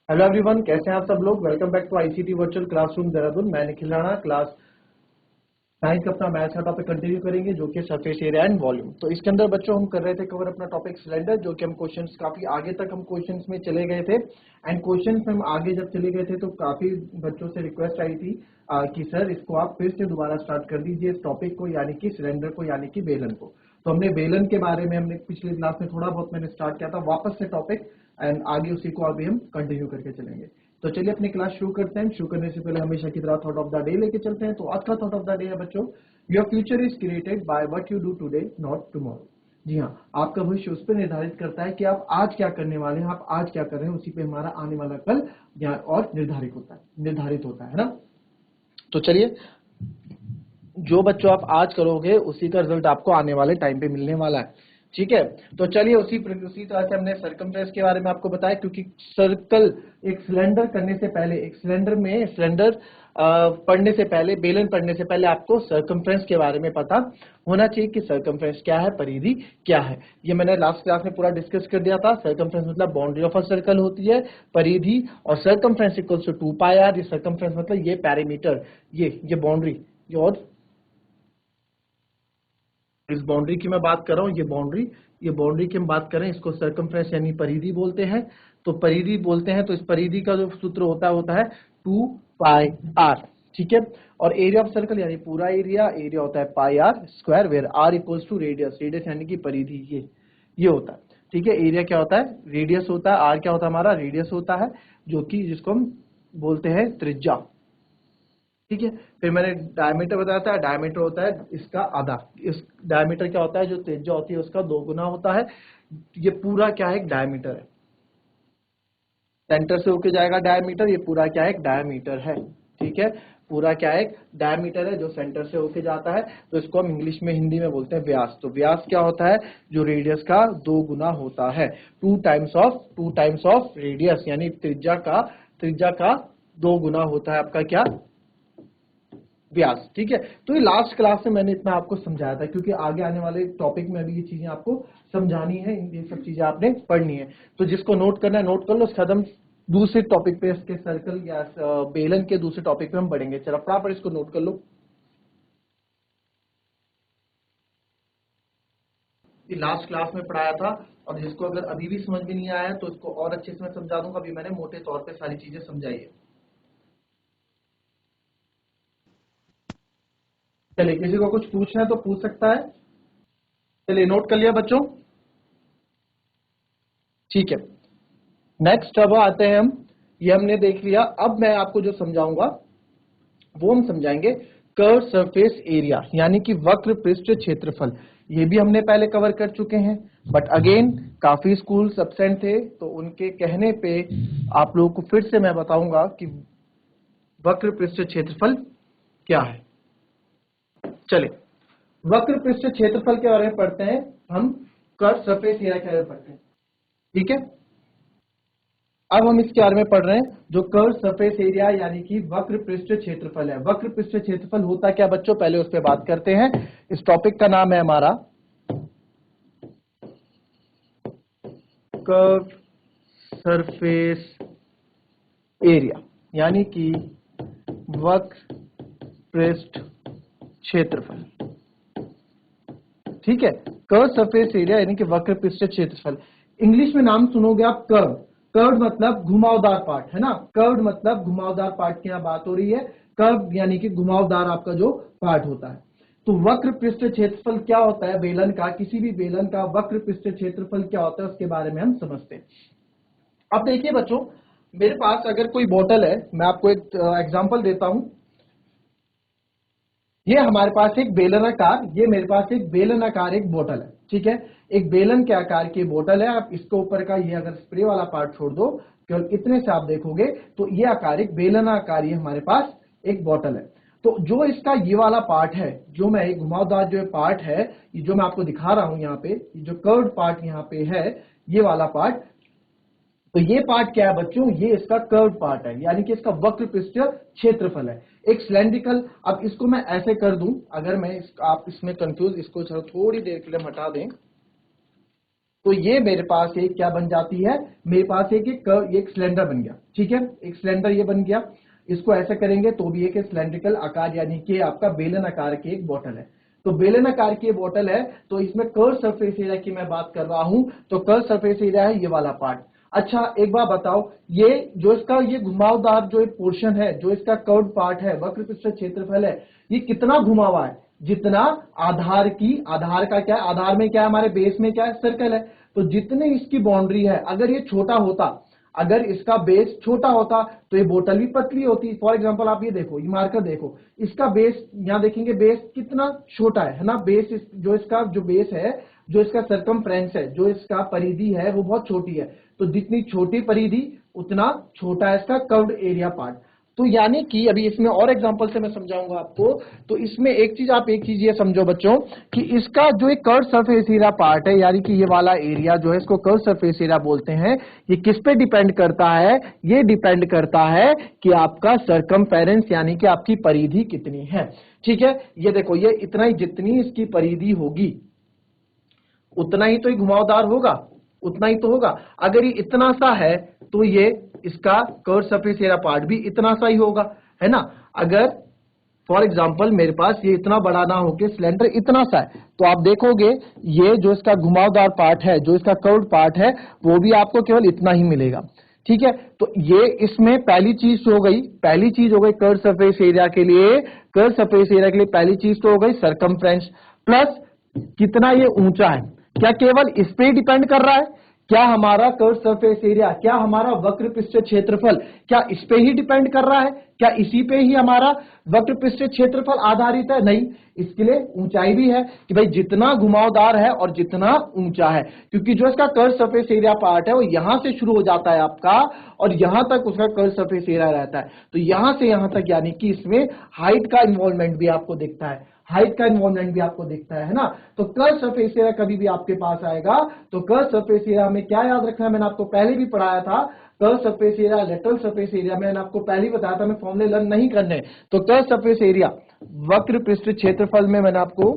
Hello everyone, कैसे हैं आप सब लोग। Welcome back to ICT virtual classroom Dehradun. मैं निखिल राणा, क्लास 9 का अपना मैथ्स का टॉपिक कंटिन्यू करेंगे, जो कि सरफेस एरिया एंड वॉल्यूम। तो इसके अंदर बच्चों हम कर रहे थे कवर अपना टॉपिक सिलेंडर, जो कि हम क्वेश्चंस काफी आगे तक हम क्वेश्चंस में चले गए थे। एंड क्वेश्चंस में हम आगे जब चले गए थे तो काफी बच्चों से रिक्वेस्ट आई थी कि सर इसको आप फिर से दोबारा स्टार्ट कर दीजिए इस टॉपिक को, यानी कि सिलेंडर को, यानी कि बेलन को। तो हमने बेलन के बारे में हमने पिछले क्लास में थोड़ा बहुत मैंने स्टार्ट किया था वापस से टॉपिक, एंड आगे उसी को अभी हम कंटिन्यू करके चलेंगे। तो चलिए अपनी क्लास शुरू करते हैं। शुरू करने से पहले हमेशा की तरह थॉट ऑफ द डे लेके चलते हैं। तो आज का थॉट ऑफ द डे है बच्चों, your future is created by what you do today, not tomorrow. जी हाँ, आपका भविष्य उस पर निर्धारित करता है कि आप आज क्या करने वाले हैं, आप आज क्या कर रहे हैं, उसी पे हमारा आने वाला कल और निर्धारित होता है ना। तो चलिए, जो बच्चों आप आज करोगे उसी का रिजल्ट आपको आने वाले टाइम पे मिलने वाला है। ठीक है, तो चलिए उसी तरह से हमने सर्कमफ्रेंस के बारे में आपको बताया, क्योंकि सर्कल एक सिलेंडर करने से पहले, एक सिलेंडर पढ़ने से पहले, बेलन पढ़ने से पहले आपको सर्कमफ्रेंस के बारे में पता होना चाहिए कि सर्कमफ्रेंस क्या है, परिधि क्या है। ये मैंने लास्ट क्लास में पूरा डिस्कस कर दिया था। सर्कमफ्रेंस मतलब बाउंड्री ऑफ अ सर्कल होती है, परिधि, और circumference equals to 2 pi R. ये सर्कमफ्रेंस मतलब ये पैरीमीटर, ये बाउंड्री, और इस बाउंड्री की मैं बात कर रहा हूं, ये बाउंड्री की हम बात करें, इसको सर्कमफ्रेंस यानी परिधि बोलते हैं। तो परिधि बोलते हैं, तो इस परिधि का जो सूत्र होता है 2 पाई आर। ठीक है, और एरिया ऑफ सर्कल यानी पूरा एरिया होता है pi r square, where r equals to radius यानी कि परिधि, ये होता है। ठीक है, एरिया क्या होता है, रेडियस होता है, आर क्या होता है हमारा, रेडियस होता है, जो कि जिसको हम बोलते हैं त्रिज्या। ठीक है, फिर मैंने डायमीटर बताया था, डायमीटर होता है इसका आधा। इस डायमीटर क्या होता है, जो त्रिज्या होती है उसका 2 गुना होता है। ये पूरा क्या है, एक डायमीटर है, सेंटर से होके जाएगा डायमीटर, ये पूरा क्या है, एक डायमीटर है। ठीक है, पूरा क्या है, एक डायमीटर है जो सेंटर से होके जाता है। तो इसको हम इंग्लिश में, हिंदी में बोलते हैं व्यास। तो व्यास क्या होता है, जो रेडियस का 2 गुना होता है, टू टाइम्स ऑफ रेडियस, यानी त्रिज्या का 2 गुना होता है आपका क्या, व्यास। ठीक है, तो ये लास्ट क्लास में मैंने इतना आपको समझाया था, क्योंकि आगे आने वाले टॉपिक में भी ये चीजें आपको समझानी है, ये सब चीजें आपने पढ़नी है। तो जिसको नोट करना है नोट कर लो, उसके बाद हम दूसरे टॉपिक पे, इसके सर्कल या बेलन के दूसरे टॉपिक पे हम बढ़ेंगे। चलो फटाफट इसको नोट कर लो। ये लास्ट क्लास में पढ़ाया था, और जिसको अगर अभी भी समझ में नहीं आया तो इसको और अच्छे से मैं समझा दूंगा। अभी मैंने मोटे तौर पर सारी चीजें समझाई है। चलिए, किसी को कुछ पूछना है तो पूछ सकता है। चलिए, नोट कर लिया बच्चों। ठीक है, नेक्स्ट अब आते हैं हम, ये हमने देख लिया। अब मैं आपको जो समझाऊंगा वो हम समझाएंगे कर्व सरफेस एरिया, यानी कि वक्र पृष्ठ क्षेत्रफल। ये भी हमने पहले कवर कर चुके हैं, बट अगेन काफी स्कूल एब्सेंट थे, तो उनके कहने पे आप लोगों को फिर से मैं बताऊंगा कि वक्र पृष्ठ क्षेत्रफल क्या है। चलिए, वक्र पृष्ठ क्षेत्रफल के बारे में पढ़ते हैं हम, कर्व सरफेस एरिया के बारे में पढ़ते हैं। ठीक है, अब हम इसके बारे में पढ़ रहे हैं, जो कर्व सरफेस एरिया यानी कि वक्र पृष्ठ क्षेत्रफल है। वक्र पृष्ठ क्षेत्रफल होता क्या बच्चों, पहले उस पर बात करते हैं। इस टॉपिक का नाम है हमारा कर्व सरफेस एरिया, यानी कि वक्र पृष्ठ क्षेत्रफल। ठीक है, कर्व सरफेस एरिया यानी कि वक्र पृष्ठ क्षेत्रफल। इंग्लिश में नाम सुनोगे आप कर्व, कर्व मतलब घुमावदार पार्ट, है ना। कर्व मतलब घुमावदार पार्ट की यहाँ बात हो रही है। कर्व यानी कि घुमावदार आपका जो पार्ट होता है। तो वक्र पृष्ठ क्षेत्रफल क्या होता है, बेलन का, किसी भी बेलन का वक्र पृष्ठ क्षेत्रफल क्या होता है, उसके बारे में हम समझते हैं। अब देखिए बच्चों, मेरे पास अगर कोई बोतल है, मैं आपको एक एग्जांपल देता हूं। ये हमारे पास एक बेलनाकार, ये मेरे पास एक बेलनाकार एक बोतल है। ठीक है, एक बेलन के आकार की बोतल है। आप इसके ऊपर का ये अगर स्प्रे वाला पार्ट छोड़ दो, केवल इतने से आप देखोगे तो ये आकार एक बेलनाकार, ये हमारे पास एक बोतल है। तो जो इसका ये वाला पार्ट है, जो मैं एक घुमावदार जो पार्ट है, ये जो मैं आपको दिखा रहा हूं यहाँ पे, जो कर्व्ड पार्ट यहाँ पे है, ये वाला पार्ट, तो ये पार्ट क्या है बच्चों, ये इसका कर्व पार्ट है, यानी कि इसका वक्र पृष्ठ क्षेत्रफल है, एक सिलेंड्रिकल। अब इसको मैं ऐसे कर दूं, अगर मैं आप इसमें कंफ्यूज, इसको थोड़ी देर के लिए हटा दें, तो ये मेरे पास एक क्या बन जाती है, मेरे पास एक सिलेंडर बन गया, ठीक है, एक सिलेंडर ये बन गया। इसको ऐसे करेंगे तो भी एक सिलेंड्रिकल आकार यानी कि आपका बेलन आकार की एक बोतल है। तो बेलन आकार की बोतल है, तो इसमें कर्व सरफेस एरिया की मैं बात कर रहा हूं, तो कर्व सरफेस एरिया है ये वाला पार्ट। अच्छा एक बात बताओ, ये जो इसका ये घुमावदार जो एक पोर्शन है, जो इसका कर्व पार्ट है, वक्र पृष्ठ क्षेत्रफल है, ये कितना घुमा हुआ है, जितना आधार का क्या है, आधार में क्या है, हमारे बेस में क्या है, सर्कल है। तो जितने इसकी बाउंड्री है, अगर ये छोटा होता, अगर इसका बेस छोटा होता तो ये बोतल भी पतली होती। फॉर एग्जांपल आप ये देखो, ये मार्कर देखो, इसका बेस यहां देखेंगे, बेस कितना छोटा है ना, बेस जो इसका जो बेस है, जो इसका सरकमफ्रेंस है, जो इसका परिधि है, वो बहुत छोटी है। तो जितनी छोटी परिधि उतना छोटा है इसका कर्व्ड एरिया पार्ट। तो यानी कि अभी इसमें और एग्जांपल से मैं समझाऊंगा आपको। तो इसमें एक चीज ये समझो बच्चों कि इसका जो एक कर्व सरफेस एरिया पार्ट है, यानी कि ये वाला एरिया जो है, इसको कर्व सरफेस एरिया बोलते हैं। ये किस पे डिपेंड करता है, ये डिपेंड करता है कि आपका सरकमफेरेंस यानी कि आपकी परिधि कितनी है। ठीक है, ये देखो, ये इतना ही, जितनी इसकी परिधि होगी उतना ही तो ये घुमावदार होगा, उतना ही तो होगा। अगर ये इतना सा है तो ये इसका कर्व सरफेस एरिया पार्ट भी इतना सा ही होगा, है ना। अगर फॉर एग्जांपल मेरे पास ये इतना बड़ा ना होके सिलेंडर इतना सा है, तो आप देखोगे ये जो इसका घुमावदार पार्ट है, जो इसका कर्व पार्ट है, वो भी आपको केवल इतना ही मिलेगा। ठीक है, तो ये इसमें पहली चीज हो गई, कर्व सरफेस एरिया के लिए, कर्व सरफेस एरिया के लिए पहली चीज तो हो गई सरकमफ्रेंस, प्लस कितना ये ऊंचा है। क्या केवल इस पे ही डिपेंड कर रहा है? क्या हमारा कर्व सरफेस एरिया, क्या हमारा वक्र पृष्ठ क्षेत्रफल, क्या इस पे ही डिपेंड कर रहा है? क्या इसी पे ही हमारा वक्र पृष्ठ क्षेत्रफल आधारित है? नहीं, इसके लिए ऊंचाई भी है कि भाई जितना घुमावदार है और जितना ऊंचा है, क्योंकि जो इसका कर्व सरफेस एरिया पार्ट है वो यहां से शुरू हो जाता है आपका, और यहां तक उसका कर्व सरफेस एरिया रहता है। तो यहां से यहां तक, यानी कि इसमें हाइट का इन्वॉल्वमेंट भी आपको दिखता है, है ना। तो कर्व सरफेस एरिया कभी भी आपके पास आएगा तो कर्व सरफेस एरिया में क्या याद रखना है, मैंने आपको पहले भी पढ़ाया था, curve surface area, lateral surface area, मैंने आपको पहले ही बताया था, मैं फॉर्मूले लर्न नहीं करने। तो कर्व सरफेस एरिया, वक्र पृष्ठ क्षेत्रफल में मैंने आपको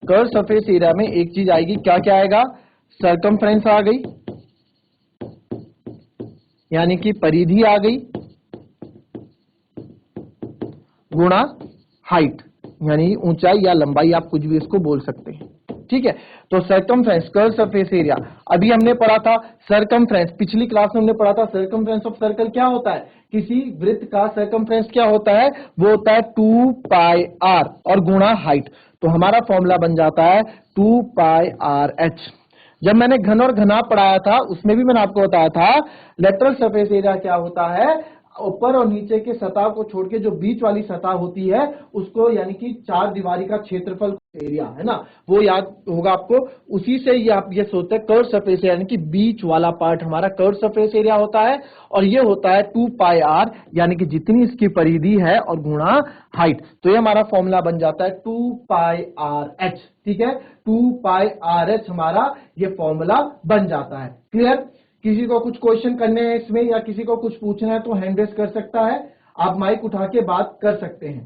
कर्व सरफेस एरिया में एक चीज आएगी, क्या क्या आएगा, सरकमफ्रेंस आ गई, यानी कि परिधि आ गई, गुणा हाइट यानी ऊंचाई या लंबाई, आप कुछ भी इसको बोल सकते हैं। ठीक है, तो सरकमफ्रेंस, कर्व सरफेस एरिया, अभी हमने पढ़ा था सरकमफ्रेंस, पिछली क्लास में हमने पढ़ा था सरकमफ्रेंस ऑफ सर्कल क्या होता है, किसी वृत्त का सरकमफ्रेंस क्या होता है, वो होता है 2 पाई r और गुणा हाइट। तो हमारा फॉर्मूला बन जाता है 2 पाई r h। जब मैंने घन और घना पढ़ाया था उसमें भी मैंने आपको बताया था लेटरल सरफेस एरिया क्या होता है, ऊपर और नीचे के सतह को छोड़ के जो बीच वाली सतह होती है उसको, यानी कि चार दीवारी का क्षेत्रफल एरिया है ना, वो याद होगा आपको। उसी से ये आप ये सोचते हैं कर्व सरफेस एरिया, यानी कि बीच वाला पार्ट हमारा कर्व सरफेस एरिया होता है, और ये होता है 2 पाई r, यानी कि जितनी इसकी परिधि है और गुणा हाइट। तो ये हमारा फॉर्मूला बन जाता है 2 पाई r h। ठीक है, 2 पाई r h हमारा ये फॉर्मूला बन जाता है। क्लियर? किसी को कुछ क्वेश्चन करने हैं इसमें, या किसी को कुछ पूछना है तो हैंड रेस कर सकता है, आप माइक उठा के बात कर सकते हैं।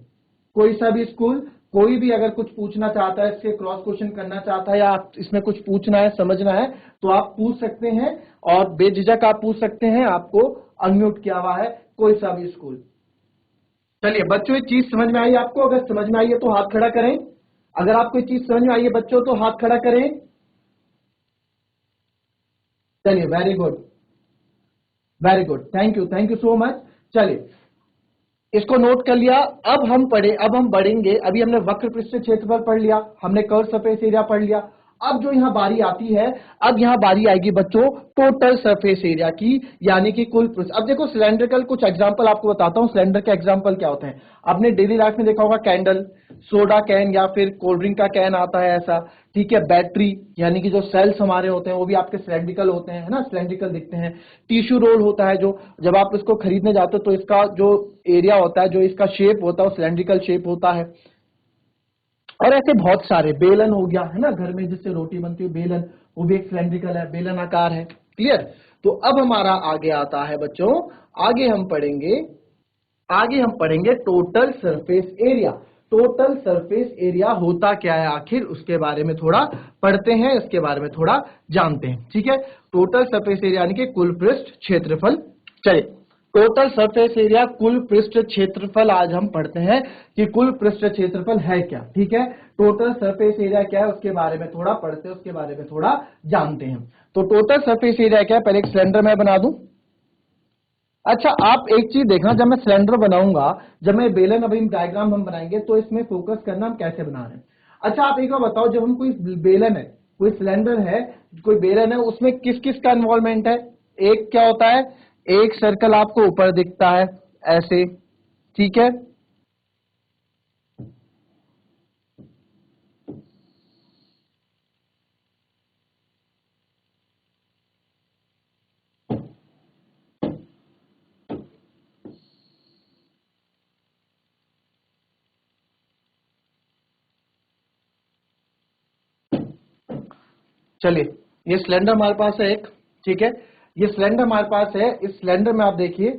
कोई सा भी स्कूल, कोई भी अगर कुछ पूछना चाहता है, इसके क्रॉस क्वेश्चन करना चाहता है, या आप इसमें कुछ पूछना है, समझना है, तो आप पूछ सकते हैं, और बेझिझक आप पूछ सकते हैं, आपको अनम्यूट किया हुआ है, कोई सा भी स्कूल। चलिए बच्चों, एक चीज समझ में आई आपको? अगर समझ में आई है तो हाथ खड़ा करें। अगर आपको एक चीज समझ में आई है बच्चों तो हाथ खड़ा करें। चलिए, very good, very good, thank you so much. चलिए, इसको नोट कर लिया। अब हम बढ़ेंगे। अभी हमने वक्र पृष्ठ क्षेत्रफल पढ़ लिया, हमने कर्व सरफेस एरिया पढ़ लिया। अब जो यहां बारी आती है, अब यहां बारी आएगी बच्चों टोटल सरफेस एरिया की, यानी कि कुल पृष्ठ। अब देखो सिलेंड्रिकल कुछ एग्जांपल आपको बताता हूं, सिलेंडर के एग्जांपल क्या होते हैं। आपने डेली लाइफ में देखा होगा कैंडल, सोडा कैन, या फिर कोल्ड ड्रिंक का कैन आता है ऐसा। ठीक है, बैटरी, यानी कि जो सेल्स हमारे होते हैं वो भी आपके सिलेंड्रिकल होते हैं, है ना, सिलेंड्रिकल दिखते हैं। टिश्यू रोल होता है, जो जब आप इसको खरीदने जाते हो तो इसका जो एरिया होता है, जो इसका शेप होता है वो सिलेंड्रिकल शेप होता है। और ऐसे बहुत सारे, बेलन हो गया, है ना, घर में जिससे रोटी बनती है बेलन, वो भी एक सिलेंड्रिकल है, बेलन आकार है। क्लियर? तो अब हमारा आगे आता है बच्चों, आगे हम पढ़ेंगे total surface area. Total surface area होता क्या है आखिर, उसके बारे में थोड़ा पढ़ते हैं, इसके बारे में थोड़ा जानते हैं। ठीक है, टोटल सरफेस एरिया यानी कि कुल पृष्ठ क्षेत्रफल। चलिए, टोटल सरफेस एरिया, कुल पृष्ठ क्षेत्रफल आज हम पढ़ते हैं कि कुल पृष्ठ क्षेत्रफल है क्या। ठीक है, टोटल सरफेस एरिया क्या है उसके बारे में थोड़ा पढ़ते हैं, उसके बारे में थोड़ा जानते हैं। तो टोटल सरफेस एरिया क्या है, पहले एक सिलेंडर मैं बना दूं। अच्छा, आप एक चीज देखना, जब मैं सिलेंडर बनाऊंगा, जब मैं बेलन अभी डायग्राम हम बनाएंगे तो इसमें फोकस करना हम कैसे बना रहे हैं। अच्छा, आप एक बार बताओ, जब हम कोई बेलन है, कोई सिलेंडर है, कोई बेलन है, उसमें किस किस का इन्वॉल्वमेंट है। एक क्या होता है, एक सर्कल आपको ऊपर दिखता है ऐसे, ठीक है, चलिए ये सिलेंडर हमारे पास है एक। ठीक है, ये सिलेंडर हमारे पास है, इस सिलेंडर में आप देखिए,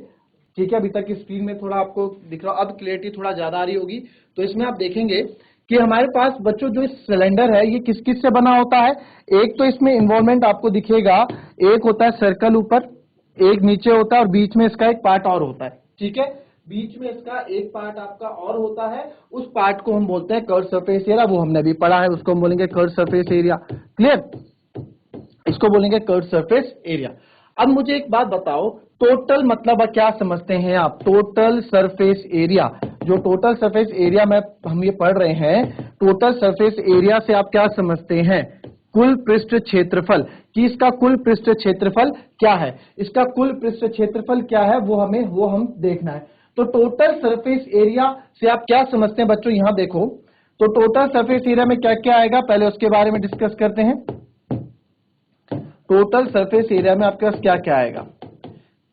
ठीक है, अभी तक की स्क्रीन में थोड़ा आपको दिख रहा, अब क्लियरिटी थोड़ा ज्यादा आ रही होगी। तो इसमें आप देखेंगे कि हमारे पास बच्चों जो सिलेंडर है ये किस किस से बना होता है। एक तो इसमें इन्वॉल्वमेंट आपको दिखेगा, एक होता है सर्कल ऊपर, एक नीचे होता है, और बीच में इसका एक पार्ट और होता है। ठीक है, बीच में इसका एक पार्ट आपका और होता है, उस पार्ट को हम बोलते हैं कर्व सरफेस एरिया, वो हमने भी पढ़ा है, उसको हम बोलेंगे कर्व सरफेस एरिया। क्लियर, इसको बोलेंगे कर्व सरफेस एरिया। अब मुझे एक बात बताओ, टोटल मतलब क्या समझते हैं आप, टोटल सरफेस एरिया। जो टोटल सरफेस एरिया में हम ये पढ़ रहे हैं, टोटल सरफेस एरिया से आप क्या समझते हैं, कुल पृष्ठ क्षेत्रफल, कि इसका कुल पृष्ठ क्षेत्रफल क्या है, इसका कुल पृष्ठ क्षेत्रफल क्या है, वो हम देखना है। तो टोटल सरफेस एरिया से आप क्या समझते हैं बच्चों, यहां देखो, तो टोटल सरफेस एरिया में क्या क्या आएगा, पहले उसके बारे में डिस्कस करते हैं। टोटल सरफेस एरिया में आपके पास क्या क्या आएगा,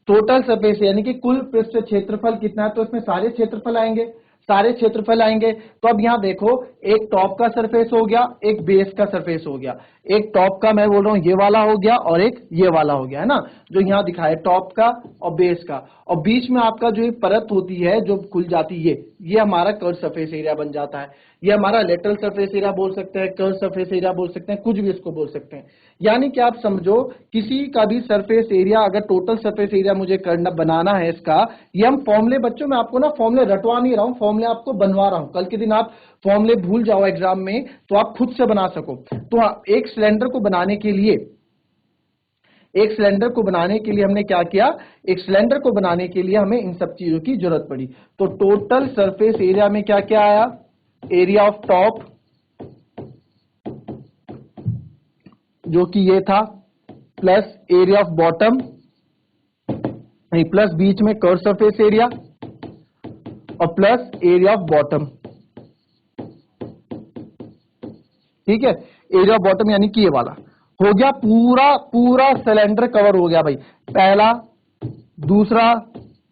टोटल सरफेस यानी कि कुल पृष्ठ क्षेत्रफल कितना है, तो इसमें सारे क्षेत्रफल आएंगे, सारे क्षेत्रफल आएंगे। तो अब यहां देखो, एक टॉप का सरफेस हो गया, एक बेस का सरफेस हो गया, एक टॉप का मैं बोल रहा हूं ये वाला हो गया, और एक ये वाला हो गया, है ना, जो यहां दिखा है टॉप का और बेस का, और बीच में आपका जो परत होती है जो खुल जाती है, ये हमारा कर्व सरफेस एरिया बन जाता है। ये हमारा लेटरल सरफेस एरिया बोल सकते हैं, कर्व सरफेस एरिया बोल सकते हैं, कुछ भी इसको बोल सकते हैं। यानी कि आप समझो, किसी का भी सरफेस एरिया, अगर टोटल सरफेस एरिया मुझे करना बनाना है इसका, ये हम फॉर्मूले, बच्चों मैं आपको ना फॉर्मूले रटवा नहीं रहा हूं, फॉर्मूले आपको बनवा रहा हूं, कल के दिन आप फॉर्मूले भूल जाओ एग्जाम में तो आप खुद से बना सको। तो एक सिलेंडर को बनाने के लिए, एक सिलेंडर को बनाने के लिए हमने क्या किया, एक सिलेंडर को बनाने के लिए हमें इन सब चीजों की जरूरत पड़ी। तो टोटल सरफेस एरिया में क्या क्या आया, एरिया ऑफ टॉप जो कि ये था, प्लस एरिया ऑफ बॉटम, नहीं प्लस बीच में कर्व सरफेस एरिया, और प्लस एरिया ऑफ बॉटम। ठीक है, एरिया ऑफ बॉटम यानी कि ये वाला हो गया, पूरा पूरा सिलेंडर कवर हो गया भाई, पहला, दूसरा,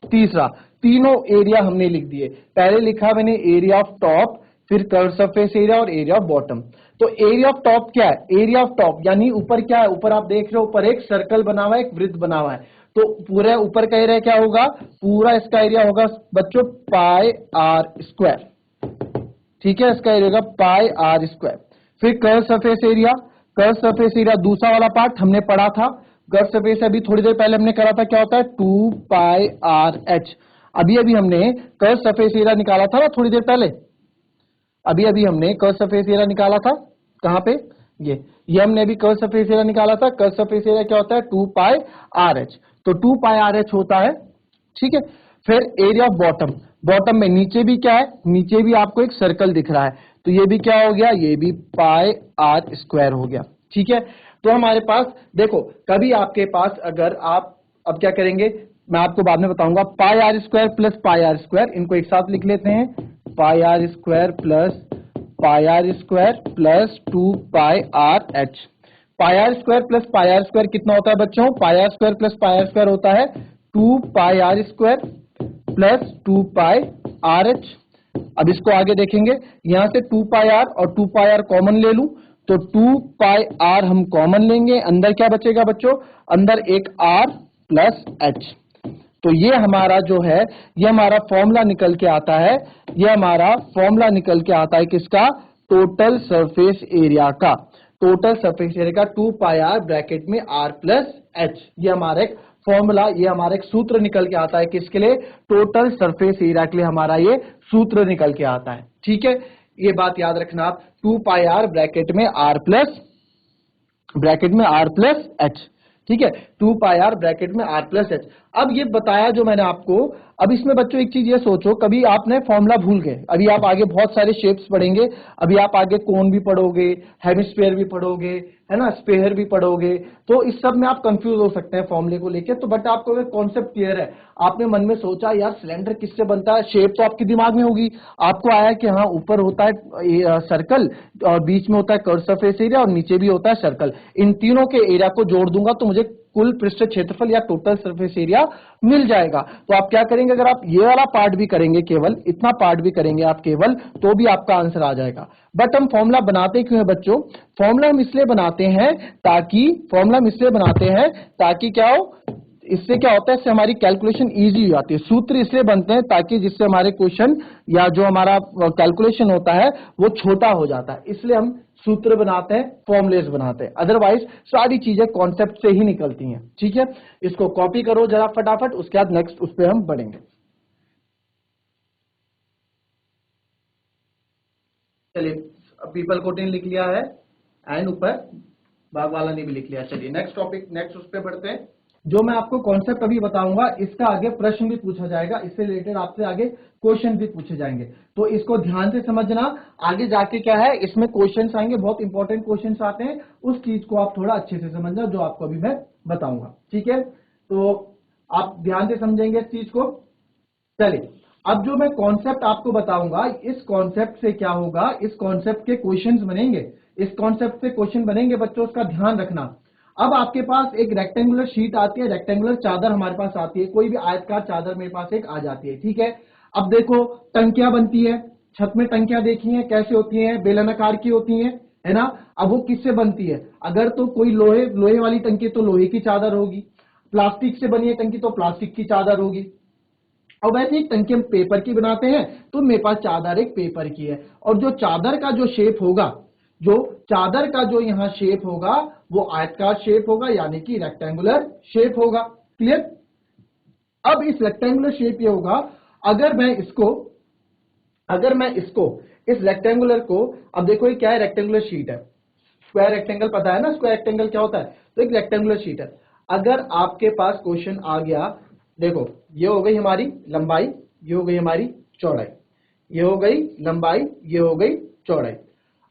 तीसरा, तीनों एरिया हमने लिख दिए। पहले लिखा मैंने एरिया ऑफ टॉप, फिर कर्व सरफेस एरिया और एरिया ऑफ बॉटम। तो एरिया ऑफ टॉप क्या है, एरिया ऑफ टॉप यानी ऊपर क्या है, ऊपर आप देख रहे हो, ऊपर एक सर्कल बना हुआ है, एक वृत्त बना हुआ है, तो पूरा ऊपर का एरिया क्या होगा, पूरा इसका एरिया होगा बच्चों पाई आर स्क्वायर। ठीक है, इसका एरिया होगा पाई आर स्क्वायर। फिर curve surface area, curve surface area दूसरा वाला पार्ट हमने पढ़ा था, कर्व सरफेस अभी थोड़ी देर पहले हमने करा था, क्या होता है 2 पाई आर एच। अभी अभी हमने कर्व सरफेस एरिया निकाला था ना थोड़ी देर पहले, अभी अभी हमने कर्व सरफेस एरिया निकाला था, कहां पे, ये हमने अभी कर्व सरफेस एरिया निकाला था। कर्व सरफेस एरिया क्या होता है 2 पाई आर एच, तो 2 पाई आर एच होता है। ठीक है, फिर एरिया ऑफ बॉटम, बॉटम में नीचे भी क्या है, नीचे भी आपको एक सर्कल दिख रहा है, तो ये भी क्या हो गया, ये भी पाई आर स्क्वायर हो गया। ठीक है, तो हमारे पास देखो, कभी आपके पास अगर आप, अब क्या करेंगे मैं आपको बाद में बताऊंगा, pi r square plus pi r square, इनको एक साथ लिख लेते हैं, pi r square plus pi r square plus 2 pi r h. Pi r square plus pi r square कितना होता है बच्चों, pi r square plus pi r square होता है 2 pi r square plus 2 pi r h. अब इसको आगे देखेंगे, यहां से 2 पाई आर और 2 पाई आर कॉमन ले लूं, तो 2 पाई आर हम कॉमन लेंगे, अंदर क्या बचेगा बच्चों, अंदर एक आर प्लस एच। तो ये हमारा जो है, ये हमारा फॉर्मूला निकल के आता है, ये हमारा फॉर्मूला निकल के आता है किसका, टोटल सरफेस एरिया का, टोटल सरफेस एरिया का 2 पाई आर ब्रैकेट में r प्लस एच, ये हमारा एक फॉर्मूला, ये हमारा एक सूत्र निकल के आता है किसके लिए, टोटल सरफेस एरिया के लिए हमारा ये सूत्र निकल के आता है। ठीक है, ये बात याद रखना आप, 2 पाई आर ब्रैकेट में r प्लस एच। ठीक है, 2 पाई आर ब्रैकेट में r प्लस एच। अब ये बताया जो मैंने आपको, अब इसमें बच्चों एक चीज ये सोचो, कभी आपने फॉर्मूला भूल गए, अभी आप आगे बहुत सारे शेप्स पढ़ेंगे, अभी आप आगे कोन भी पढ़ोगे, हेमिस्फीयर भी पढ़ोगे, है ना, स्फीयर भी पढ़ोगे, तो इस सब में आप कंफ्यूज हो सकते हैं फॉर्मूले को लेके। तो बट आपको अगर कॉन्सेप्ट क्लियर है, आपने मन में सोचा यार सिलेंडर किससे बनता है, शेप तो आपके दिमाग में होगी, आपको आया कि हाँ ऊपर होता है सर्कल और बीच में होता है कर्व सरफेस एरिया और नीचे भी होता है सर्कल, इन तीनों के एरिया को जोड़ दूंगा तो मुझे कुल पृष्ठ क्षेत्रफल या टोटल सरफेस एरिया मिल जाएगा। तो आप क्या करेंगे, अगर आप ये वाला पार्ट भी करेंगे, केवल इतना पार्ट भी करेंगे आप केवल, तो भी आपका आंसर आ जाएगा। बट हम फॉर्मूला बनाते क्यों है बच्चों, फॉर्मूला हम इसलिए बनाते हैं ताकि क्या हो, इससे क्या होता है, इससे हमारी कैलकुलेशन इजी हो जाती है। सूत्र इसलिए बनते हैं ताकि जिससे हमारे क्वेश्चन या जो हमारा कैलकुलेशन होता है वो छोटा हो जाता है, इसलिए हम सूत्र बनाते हैं, फॉर्मुलेस बनाते हैं, अदरवाइज सारी चीजें कॉन्सेप्ट से ही निकलती हैं। ठीक है, इसको कॉपी करो जरा फटाफट, उसके बाद नेक्स्ट उस पर हम बढ़ेंगे। चलिए, पीपल कोटिन लिख लिया है एंड ऊपर बाग वाला ने भी लिख लिया। चलिए नेक्स्ट टॉपिक, नेक्स्ट उस पर बढ़ते हैं। जो मैं आपको कॉन्सेप्ट अभी बताऊंगा इसका आगे प्रश्न भी पूछा जाएगा, इससे रिलेटेड आपसे आगे क्वेश्चन भी पूछे जाएंगे, तो इसको ध्यान से समझना। आगे जाके क्या है, इसमें क्वेश्चंस आएंगे, बहुत इंपॉर्टेंट क्वेश्चंस आते हैं, उस चीज को आप थोड़ा अच्छे से समझना जो आपको अभी मैं बताऊंगा। ठीक है, तो आप ध्यान से समझेंगे इस चीज को। चलिए, अब जो मैं कॉन्सेप्ट आपको बताऊंगा, इस कॉन्सेप्ट से क्या होगा, इस कॉन्सेप्ट के क्वेश्चंस बनेंगे, इस कॉन्सेप्ट से क्वेश्चन बनेंगे बच्चों, उसका ध्यान रखना। अब आपके पास एक रेक्टेंगुलर शीट आती है, रेक्टेंगुलर चादर हमारे पास आती है, कोई भी आयतकार चादर मेरे पास एक आ जाती है। ठीक है, अब देखो टंकियां बनती है, छत में टंकियां देखी हैं कैसे होती हैं, बेलनाकार की होती हैं, है ना। अब वो किससे बनती है, अगर तो कोई लोहे वाली टंकी तो लोहे की चादर होगी, प्लास्टिक से बनी है टंकी तो प्लास्टिक की चादर होगी। और वैसे एक टंकी हम पेपर की बनाते हैं, तो मेरे पास चादर एक पेपर की है, और जो चादर का जो शेप होगा, जो चादर का जो यहां शेप होगा वो आयताकार शेप होगा, यानी कि रेक्टेंगुलर शेप होगा। क्लियर। अब इस रेक्टेंगुलर शेप ये होगा, अगर मैं इसको इस रेक्टेंगुलर को, अब देखो ये क्या है, रेक्टेंगुलर शीट है, स्क्वायर रेक्टेंगल पता है ना, स्क्वायर रेक्टेंगल क्या होता है, तो एक रेक्टेंगुलर शीट है। अगर आपके पास क्वेश्चन आ गया, देखो ये हो गई हमारी लंबाई, ये हो गई हमारी चौड़ाई, ये हो गई लंबाई, ये हो गई चौड़ाई।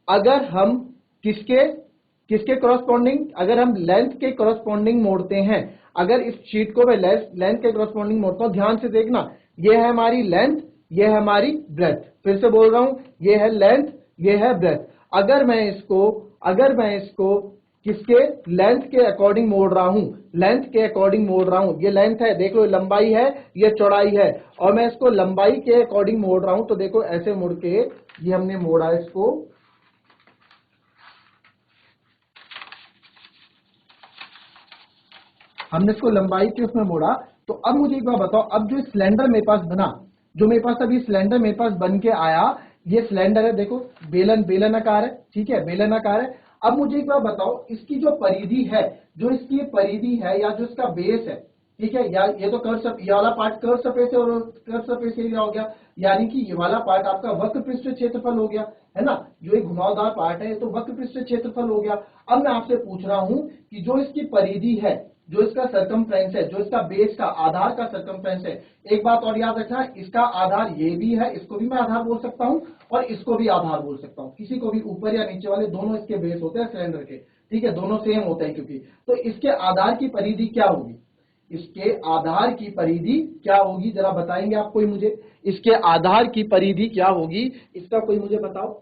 अगर हम किसके करस्पॉन्डिंग, अगर हम लेंथ के करस्पॉन्डिंग मोड़ते हैं, अगर इस शीट को मैं लेंथ के करस्पॉन्डिंग मोड़ता हूं, ध्यान से देखना, ये है हमारी लेंथ, ये है हमारी ब्रेथ, फिर से बोल रहा हूं, ये है लेंथ, ये है ब्रेथ। अगर मैं इसको किसके, लेंथ के अकॉर्डिंग मोड़ रहा हूं, लेंथ के अकॉर्डिंग मोड़ रहा हूं, ये लेंथ है, देख लो लंबाई है, ये चौड़ाई है, और मैं इसको लंबाई के अकॉर्डिंग मोड़ रहा हूं, तो देखो ऐसे मुड़ के ये हमने मोड़ा इसको, हमने इसको लंबाई के उसमें मोड़ा। तो अब मुझे एक बात बताओ, अब जो सिलेंडर मेरे पास बना, जो मेरे पास अभी सिलेंडर मेरे पास बन के आया, ये सिलेंडर है, देखो बेलनाकार है, ठीक है, बेलनाकार है। अब मुझे एक बात बताओ, इसकी जो परिधि है, जो इसकी परिधि है या जो इसका बेस है, ठीक है, या ये तो ये वाला पार्ट कर्व सरफेस है और कर्व सरफेस एरिया हो गया, यानी कि ये वाला पार्ट आपका वक्र पृष्ठ क्षेत्रफल हो गया, है ना, जो एक घुमावदार पार्ट है ये तो वक्र पृष्ठ क्षेत्रफल हो गया। अब मैं आपसे पूछ रहा हूं कि जो इसकी परिधि है, जो इसका सरकमफ्रेंस है, जो इसका बेस का आधार का सरकमफ्रेंस है, एक बात और याद रखना, इसका आधार ये भी है, इसको भी मैं आधार बोल सकता हूं और इसको भी आधार बोल सकता हूं, किसी को भी, ऊपर या नीचे वाले दोनों इसके बेस होते हैं सिलेंडर के, ठीक है, दोनों सेम होते हैं क्योंकि। तो इसके आधार की परिधि क्या होगी, इसके आधार की परिधि क्या होगी, जरा बताएंगे आप कोई मुझे, इसके आधार की परिधि क्या होगी, इसका कोई मुझे बताओ।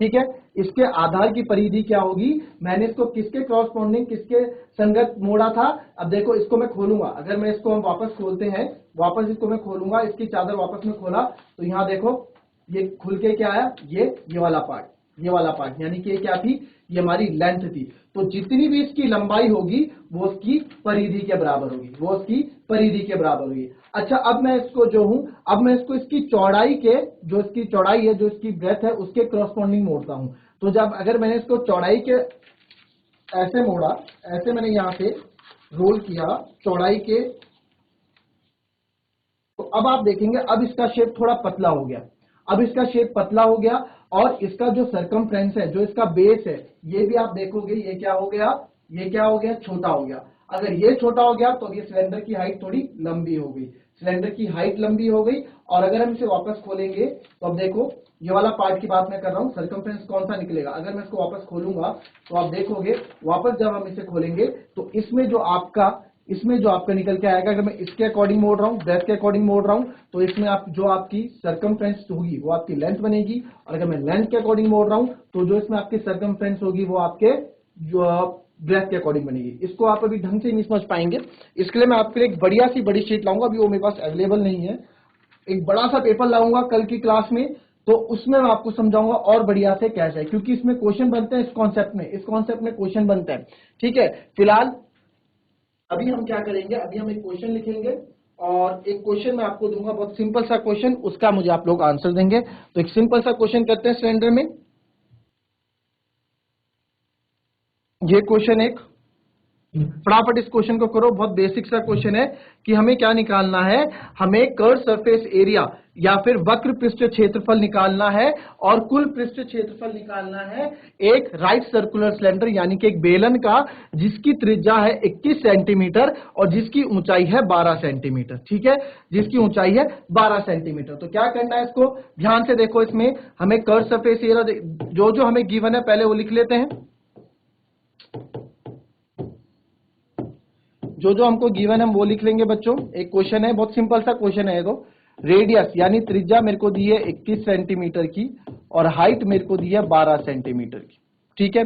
ठीक है, इसके आधार की परिधि क्या होगी, मैंने इसको किसके क्रॉसपॉन्डिंग, किसके संगत मोड़ा था। अब देखो इसको मैं खोलूंगा, अगर मैं इसको हम वापस खोलते हैं, वापस इसको मैं खोलूंगा, इसकी चादर वापस में खोला, तो यहां देखो ये खुल के क्या आया, ये वाला पार्ट, ये वाला पार्ट, यानी कि ये क्या थी, ये हमारी लेंथ थी। तो जितनी भी इसकी लंबाई होगी वो उसकी परिधि के बराबर होगी, वो उसकी परिधि के बराबर होगी। अच्छा, अब मैं इसको जो हूं, अब मैं इसको इसकी चौड़ाई के, जो इसकी चौड़ाई है, जो इसकी ब्रेथ है, उसके करस्पॉन्डिंग मोड़ता हूं। तो जब अगर मैंने इसको चौड़ाई के ऐसे मोड़ा, ऐसे मैंने यहां से रोल किया चौड़ाई के, तो अब आप देखेंगे अब इसका शेप थोड़ा पतला हो गया, अब इसका शेप पतला हो गया, और इसका जो सरकमफ्रेंस है, जो इसका बेस है, ये भी आप देखोगे ये क्या हो गया, ये क्या हो गया, छोटा हो गया। अगर ये छोटा हो गया तो ये सिलेंडर की हाइट थोड़ी लंबी हो गई, सिलेंडर की हाइट लंबी हो गई। और अगर हम इसे वापस खोलेंगे तो अब देखो, ये वाला पार्ट की बात मैं कर रहा हूं, सरकमफ्रेंस कौन सा निकलेगा। अगर मैं इसको वापस खोलूंगा तो आप देखोगे, वापस जब हम इसे खोलेंगे तो इसमें जो आपका निकल के आएगा, अगर मैं इसके अकॉर्डिंग मोड़ रहा हूं, ब्रेथ के अकॉर्डिंग मोड़ रहा हूं, तो इसमें आप जो आपकी सरकमफ्रेंस होगी वो आपकी लेंथ बनेगी। और अगर मैं लेंथ के अकॉर्डिंग मोड़ रहा हूं तो जो इसमें आपकी सरकमफ्रेंस होगी वो आपके जो ब्रेथ के अकॉर्डिंग बनेगी। इसको आप अभी ढंग से नहीं समझ पाएंगे, इसके लिए मैं आपके लिए एक बढ़िया सी बड़ी शीट लाऊंगा, अभी वो मेरे पास अवेलेबल नहीं है। एक बड़ा सा पेपर लाऊंगा कल की क्लास में, तो उसमें मैं आपको समझाऊंगा और बढ़िया से कैसे है, क्योंकि इसमें क्वेश्चन बनते हैं, इस कॉन्सेप्ट में क्वेश्चन बनते हैं। ठीक है, फिलहाल अभी हम क्या करेंगे, अभी हम एक क्वेश्चन लिखेंगे, और एक क्वेश्चन मैं आपको दूंगा, बहुत सिंपल सा क्वेश्चन, उसका मुझे आप लोग आंसर देंगे। तो एक सिंपल सा क्वेश्चन करते हैं सिलेंडर में। ये क्वेश्चन एक, फटाफट इस क्वेश्चन को करो, बहुत बेसिक सा क्वेश्चन है कि हमें क्या निकालना है, हमें कर्व सरफेस एरिया या फिर वक्र पृष्ठ क्षेत्रफल निकालना है, और कुल पृष्ठ क्षेत्रफल निकालना है एक राइट सर्कुलर सिलेंडर, यानी कि एक बेलन का, जिसकी त्रिज्या है 21 सेंटीमीटर और जिसकी ऊंचाई है 12 सेंटीमीटर। ठीक है, जिसकी ऊंचाई है 12 सेंटीमीटर। तो क्या करना है, इसको ध्यान से देखो, इसमें हमें कर्व सरफेस एरिया जो हमें गिवन है पहले वो लिख लेते हैं। जो हमको गिवन है हम वो लिख लेंगे बच्चों। एक क्वेश्चन है, बहुत सिंपल सा क्वेश्चन है। तो रेडियस यानी त्रिज्या मेरे को दी है 21 सेंटीमीटर की, और हाइट मेरे को दी है 12 सेंटीमीटर की। ठीक है,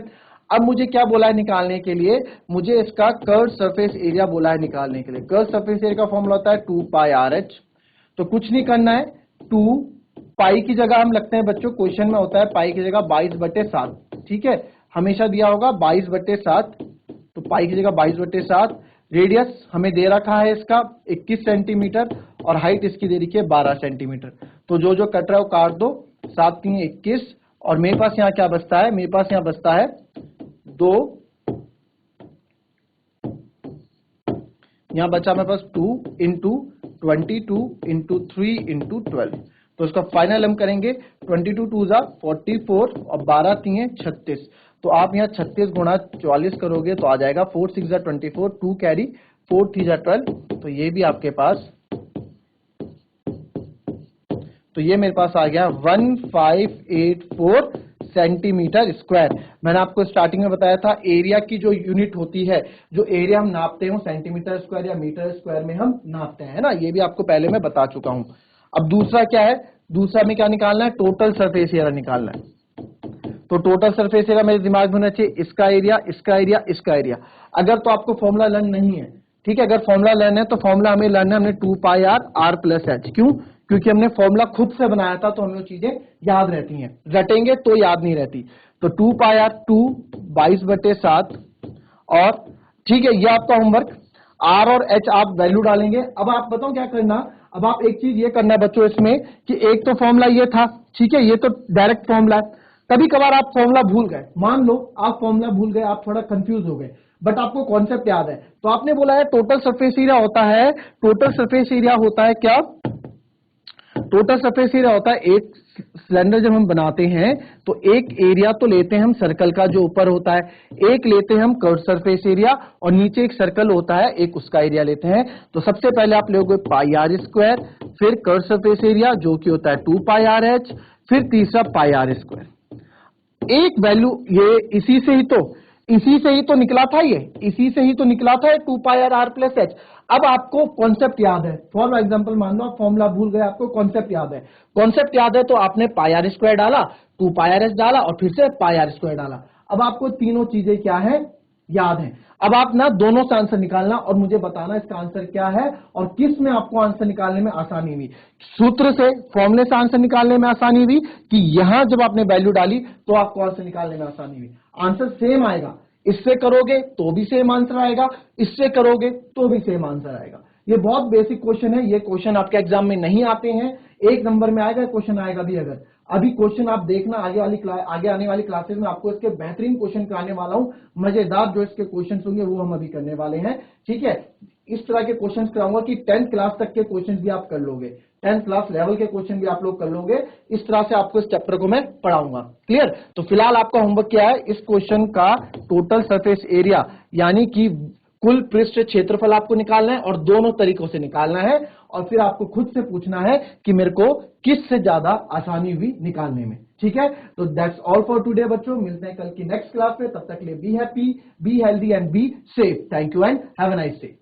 अब मुझे क्या बोला है निकालने के लिए, मुझे इसका कर्व सरफेस एरिया बोला है निकालने के लिए। कर्व सरफेस एरिया का फॉर्मूला होता है 2 पाई आर एच। तो कुछ नहीं करना है, 2 पाई की जगह हम लगते हैं बच्चों, क्वेश्चन में होता है पाई की जगह 22/7। ठीक है, हमेशा दिया होगा 22/7, तो पाई की जगह 22/7। रेडियस हमें दे रखा है इसका 21 सेंटीमीटर, और हाइट इसकी दे रखी है 12 सेंटीमीटर। तो जो कट रहा है वो काट दो, 7 3 21, और मेरे पास यहाँ क्या बचता है, मेरे पास यहाँ बचता है 2, यहाँ बचा मेरे पास 2 इंटू 22 इंटू 3 इंटू 12। तो इसका फाइनल हम करेंगे, 22 2 जा 44 और 12 3 36। तो आप यहाँ 36 गुणा 44 करोगे तो आ जाएगा 4 6 जा 24, 2 कैरी, 4 3 जा 12। तो ये भी आपके पास, तो ये मेरे पास आ गया 1584 सेंटीमीटर स्क्वायर। मैंने आपको स्टार्टिंग में बताया था एरिया की जो यूनिट होती है, जो एरिया हम नापते हैं सेंटीमीटर स्क्वायर या मीटर स्क्वायर में हम नापते हैं ना, ये भी आपको पहले मैं बता चुका हूं। अब दूसरा क्या है, दूसरा में क्या निकालना है, टोटल सरफेस एरिया निकालना है। तो टोटल सरफेस एरिया मेरे दिमाग में होना चाहिए इसका एरिया, इसका एरिया, इसका एरिया। अगर तो आपको फॉर्मूला लर्न नहीं है, ठीक है, अगर फॉर्मूला लर्न है तो फॉर्मूला हमें लर्न है, हमने 2 पाई आर प्लस एच। क्यों, क्योंकि हमने फॉर्मूला खुद से बनाया था, तो हमें वो चीजें याद रहती हैं, रटेंगे तो याद नहीं रहती। तो 2 पाई आर 2 22/7, और ठीक है, ये आपका होमवर्क। आर और एच आप वैल्यू डालेंगे। अब आप बताओ क्या करना, अब आप एक चीज ये करना है बच्चों इसमें कि एक तो फॉर्मूला ये था, ठीक है, ये तो डायरेक्ट फॉर्मूला है। कभी कभार आप फॉर्मूला भूल गए, मान लो आप फॉर्मूला भूल गए, आप थोड़ा कंफ्यूज हो गए, बट आपको कॉन्सेप्ट याद है। तो आपने बोला है टोटल सरफेस एरिया होता है, टोटल सरफेस एरिया होता है क्या, टोटल सरफेस एरिया होता है, एक सिलेंडर जब हम बनाते हैं तो एक एरिया तो लेते हैं हम सर्कल का जो ऊपर होता है, एक लेते हैं हम कर्व सरफेस एरिया, और नीचे एक सर्कल होता है, एक उसका एरिया लेते हैं। तो सबसे पहले आप लोगे पाई आर स्क्वायर, फिर कर्व सरफेस एरिया जो कि होता है 2 पाई आर एच, फिर तीसरा पाई आर स्क्वायर। एक वैल्यू ये इसी से ही तो निकला था, ये इसी से ही तो निकला था 2 पाई आर प्लस एच। अब आपको कॉन्सेप्ट याद है, फॉर एग्जांपल मान लो आप फॉर्मूला भूल गए, आपको कॉन्सेप्ट याद है, कॉन्सेप्ट याद है तो आपने पाई आर स्क्वायर डाला, 2 पाई आर एच डाला, और फिर से पाई आर स्क्वायर डाला। अब आपको तीनों चीजें क्या है, याद है। अब आप ना दोनों से आंसर निकालना और मुझे बताना इसका आंसर क्या है और किस में आपको आंसर निकालने में आसानी हुई। सूत्र से, फॉर्मूले से आंसर निकालने में आसानी हुई कि यहां जब आपने वैल्यू डाली तो आपको आंसर निकालने में आसानी हुई। आंसर सेम आएगा, इससे करोगे तो भी सेम आंसर आएगा, इससे करोगे तो भी सेम आंसर आएगा। ये बहुत बेसिक क्वेश्चन है, ये क्वेश्चन आपके एग्जाम में नहीं आते हैं, एक नंबर में आएगा क्वेश्चन, आएगा भी अगर। अभी क्वेश्चन आप देखना आगे आने वाली क्लासेस में आपको इसके बेहतरीन क्वेश्चन कराने वाला हूं, मजेदार जो इसके क्वेश्चन होंगे वो हम अभी करने वाले हैं, ठीक है। इस तरह के क्वेश्चन कराऊंगा कि 10th क्लास तक के क्वेश्चन भी आप कर लोगे, 10th क्लास लेवल के क्वेश्चन भी आप लोग कर लोगे। इस तरह से आपको इस चैप्टर को मैं पढ़ाऊंगा, क्लियर। तो फिलहाल आपका होमवर्क क्या है, इस क्वेश्चन का टोटल सरफेस एरिया यानी कि कुल पृष्ठ क्षेत्रफल आपको निकालना है और दोनों तरीकों से निकालना है, और फिर आपको खुद से पूछना है कि मेरे को किस से ज्यादा आसानी हुई निकालने में, ठीक है। तो दैट्स ऑल फॉर टुडे बच्चों, मिलते हैं कल की नेक्स्ट क्लास में, तब तक के लिए be happy, be healthy and be safe. Thank you and have a nice day.